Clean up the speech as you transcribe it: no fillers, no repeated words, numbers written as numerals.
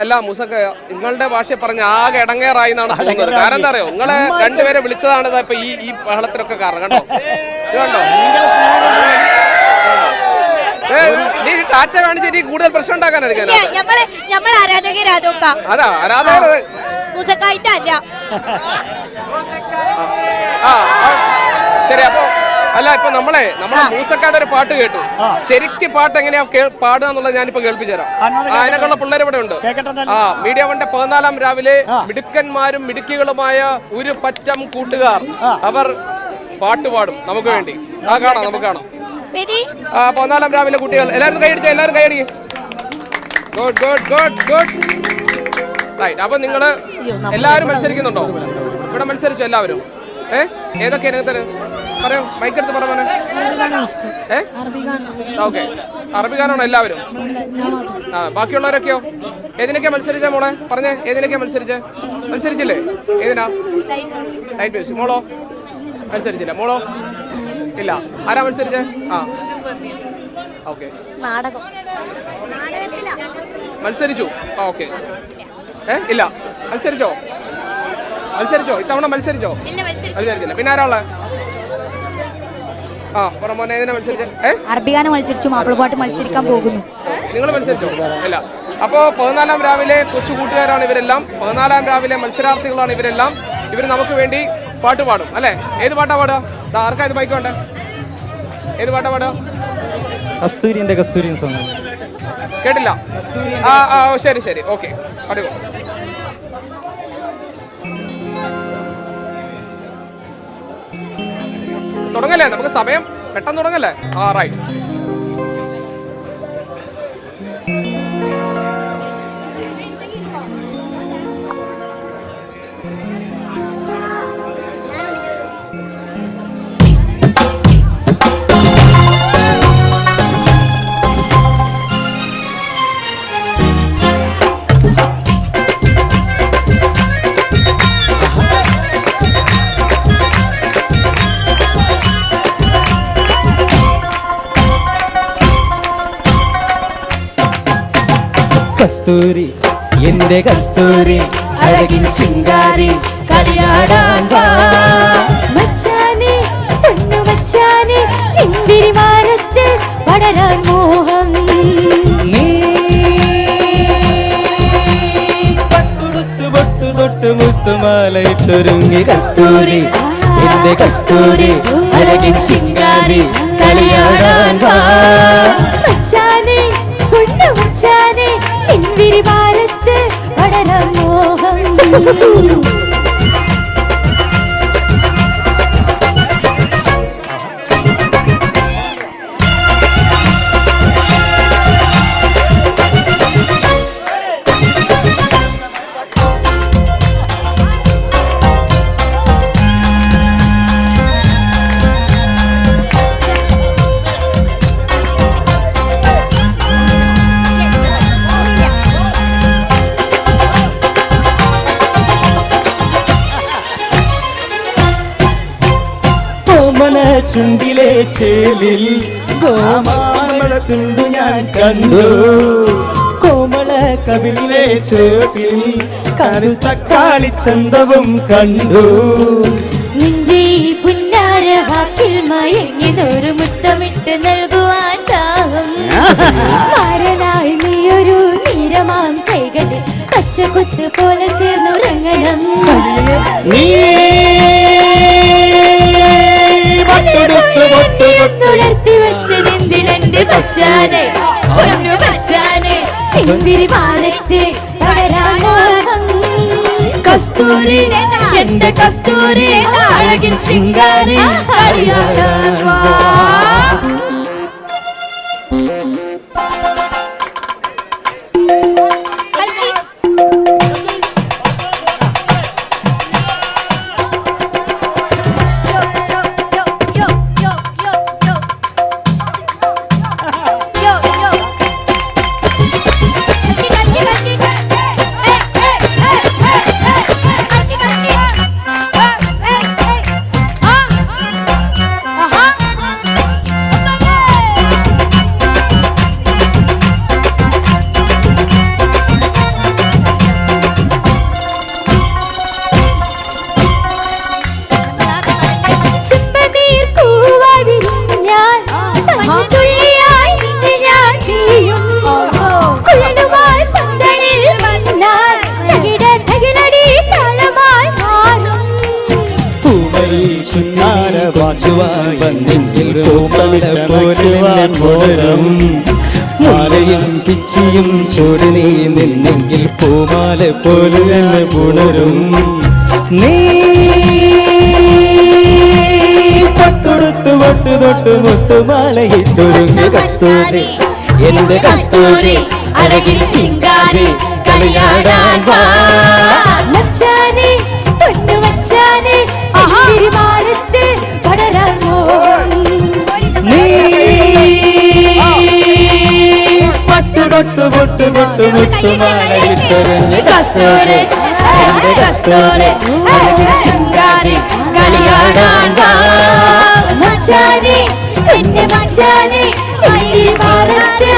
അല്ല മുസക്ക നിങ്ങളുടെ ഭാഷ പറഞ്ഞ ആകെ ഇടങ്ങേറായി എന്നാണ് തോന്നുന്നത്. കാരണം എന്താ അറിയോ, നിങ്ങളെ രണ്ടുപേരെ വിളിച്ചതാണ് ഇപ്പൊ ഈ ബഹളത്തിനൊക്കെ കാരണം. കണ്ടോ കണ്ടോ നീ ടാറ്റ കാണിച്ച് നീ കൂടുതൽ പ്രശ്നം ഉണ്ടാക്കാൻ എടുക്കാൻ അതാ ആരാധകർ ശരി. അപ്പൊ അല്ല ഇപ്പൊ നമ്മളെ മൂസക്കാരുടെ ഒരു പാട്ട് കേട്ടു. ശരിക്കും പാട്ട് എങ്ങനെയാ പാടുക എന്നുള്ളത് ഞാനിപ്പോ കേൾപ്പിച്ചു തരാം. അതിനൊക്കെയുള്ള പിള്ളേർ ഇവിടെ ഉണ്ട്. മീഡിയ വണ്ടെ 14 രാവിലെ മിടുക്കന്മാരും മിടുക്കികളുമായ ഒരു പറ്റം കൂട്ടുകാർ അവർ പാട്ട് പാടും നമുക്ക് വേണ്ടി. കാണാം, നമുക്ക് കാണാം. 14 രാവിലെ കുട്ടികൾ എല്ലാവരും കൈയടിച്ച, എല്ലാവരും കൈയടിക്കും. Good good good good. Right. അപ്പൊ നിങ്ങള് എല്ലാവരും മത്സരിക്കുന്നുണ്ടോ? ഇവിടെ മത്സരിച്ചു എല്ലാവരും? ഏതൊക്കെ ഇനത്തിന് പറയൂ, മൈക്കെടുത്ത് പറഞ്ഞ. ഓക്കെ, അറബിഗാനാണോ എല്ലാവരും? ബാക്കിയുള്ളവരൊക്കെയോ? ഏതിനൊക്കെയാ മത്സരിച്ച മോളെ? പറഞ്ഞേ, ഏതിനൊക്കെയാ മത്സരിച്ചില്ലേ? ഏതിനാ? Light music. മോളോ മത്സരിച്ചില്ല? മോളോ ഇല്ല. ആരാ മത്സരിച്ചേ? ഓക്കെ, മത്സരിച്ചു. ഓക്കെ, ഇല്ല മത്സരിച്ചോ? ഇത്തവണ മത്സരിച്ചോ? മത്സരിച്ചില്ല. പിന്നെ ആരാ ഉള്ളത്? അറബിഗാനം മത്സരിച്ചു, മാപ്പിളപ്പാട്ട് മത്സരിക്കാൻ പോകുന്നു. നിങ്ങൾ മത്സരിച്ചോ? ഇല്ല. അപ്പോ 14 രാവിലെ കൊച്ചു കൂട്ടുകാരാണ് ഇവരെല്ലാം. 14 രാവിലെ മത്സരാർത്ഥികളാണ് ഇവരെല്ലാം. ഇവർ നമുക്ക് വേണ്ടി പാട്ട് പാടും അല്ലെ? ഏത് പാട്ടാ പാടുക? ആർക്കാ ഇത് ബൈക്ക് വേണ്ടേ? ഏത് പാട്ടാ പാടുക? കസ്തൂരി സോങ് കേട്ടില്ല. ശരി ശരി, ഓക്കെ, പാടുക. തുടങ്ങല്ലേ, നമുക്ക് സമയം പെട്ടെന്ന് തുടങ്ങല്ലേ? റൈറ്റ്. കസ്തൂരി എന്റെ കസ്തൂരി അഴകിൻ ശിങ്കാരി കളിയാടാൻ വാ മച്ചാനെ പൊന്നു മച്ചാനെ നിൻവിരി മാരത്ത് പടരാൻ മോഹം നീ പട്ടുടുത്തു പൊട്ടു തൊട്ട് മുത്തുമാലയിട്ടൊരുങ്ങി കസ്തൂരി എന്റെ കസ്തൂരി അഴകിൻ ശിങ്കാരി കളിയാടാൻ വാ മച്ചാനെ പൊന്നു മച്ചാനെ നിൻവിരി മാരത്ത് പടരാൻ മോഹം ചുണ്ടിലെ ചേലിൽ ഗോമാമളത്തുണ്ടു ഞാൻ കണ്ടു കോമള കവിളിലെ ചോട്ടിൽ കരു തക്കാളി ചന്തവും കണ്ടു നിന്റെ പുന്നാര വാക്കിൽ മയങ്ങിയതൊരു മുത്തമിട്ട് നൽകുവാൻ ദാഹം മാരനായി നീയൊരു നീരമാം കൈകൾ പച്ചക്കൊത്ത് പോലെ ചേർന്നുറങ്ങണം ുളർത്തി വെച്ചതെന്തിനെ പശാനെ പൊന്നു പശാനെ പിൻപിരി മാനത്തെ കസ്തൂരി എന്റെ കസ്തൂരി അഴകിൻ ശിങ്കാരി കളിയാടാൻ വാ തൊഴുവാൻ വന്നെങ്കിൽ പൂക്കള പോലെ നിന്നെ പുണരും മാലയും പിച്ചിയും ചൂടി നീ നിന്നെങ്കിൽ പൂമാല പോലെ തന്നെ പുണരും നീ പട്ടുടുത്തു പൊട്ടു തൊട്ടു മുത്തുമാലയിട്ടൊരുങ്ങി കസ്തൂരി എന്റെ കസ്തൂരി അഴകിൽ ശിങ്കാരി കളിയാടാൻ വാ മച്ചാനെ പൊന്നു മച്ചാനെ തിരുമാറത്ത് പടരാമോ നീ പട്ടുതൊട്ടു പൊട്ടു തൊട്ടു മുത്തുമാലയിട്ടൊരുങ്ങി കസ്തൂരി എന്റെ കസ്തൂരി അഴകിൽ ശിങ്കാരി കളിയാടാൻ വാ മച്ചാനെ എന്റെ മച്ചാനെ തിരുമാറത്ത്